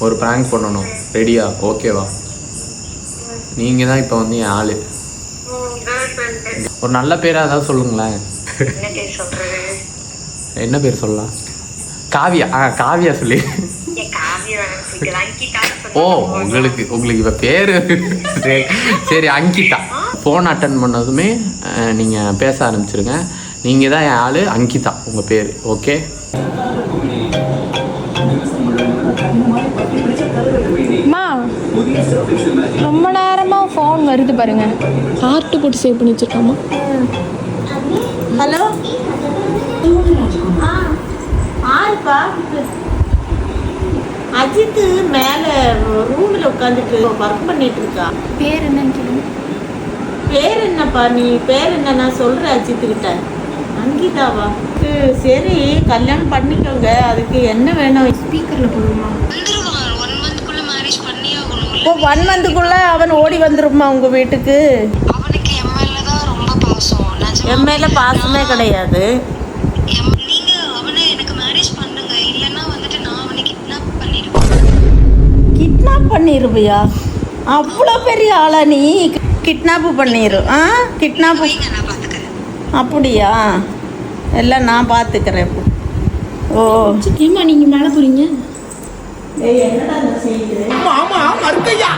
ஒரு ப்ராங்க் பண்ணணும். ரெடியா? ஓகேவா? நீங்கள் தான் இப்போ வந்து என் ஆள். ஒரு நல்ல பேராக ஏதாவது சொல்லுங்களேன். என்ன பேர் சொல்லலாம்? காவியா. காவியா சொல்லி. ஓ, உங்களுக்கு இப்போ பேர் சரி அங்கிதா. ஃபோன் அட்டன் பண்ணதுமே நீங்கள் பேச ஆரம்பிச்சிருங்க. நீங்கள் தான் என் ஆள், அங்கிதா உங்கள் பேர். ஓகே? ரொம்ப நேரமாக ஃபோன் வருது பாருங்க. ஹார்ட்டு போட்டு சேவ் பண்ணி வச்சுருக்காமா. ஹலோ, ஆருப்பா? அஜித்து மேலே ரூமில் உட்காந்துட்டு ஒர்க் பண்ணிட்டு இருக்கா. பேர் என்னன்னு கேளுங்க. பேர் என்னப்பா? நீ பேர் என்ன? நான் சொல்கிறேன் அஜித்துக்கிட்ட. அங்கிதாவா? சரி, கல்யாணம் பண்ணிக்கோங்க. அதுக்கு என்ன வேணும்? ஸ்பீக்கரில் போடுமா? இப்போ 1 மந்த்துக்குள்ளே அவன் ஓடி வந்துருமா உங்கள் வீட்டுக்கு? அவனுக்கு என் மேல தான் ரொம்ப பாசம். என் மேலே பாசமே கிடையாது. நீங்க அவனை எனக்கு மேரேஜ் பண்ணுங்க, இல்லைன்னா வந்துட்டு நான் அவனை கிட்னாப் பண்ணிடுவேன். கிட்னாப் பண்ணிடுவியா? அவ்வளோ பெரிய ஆளா நீ? கிட்னாப்பு பண்ணிடு. கிட்னாப்பு நான் பாத்துக்கிறேன். அப்படியா? எல்லாம் நான் பார்த்துக்கிறேன். ஓ, ஏமா நீங்கள் மேலே போகிறீங்க? என்னடா செய்யுது? மாமா மறுக்கையா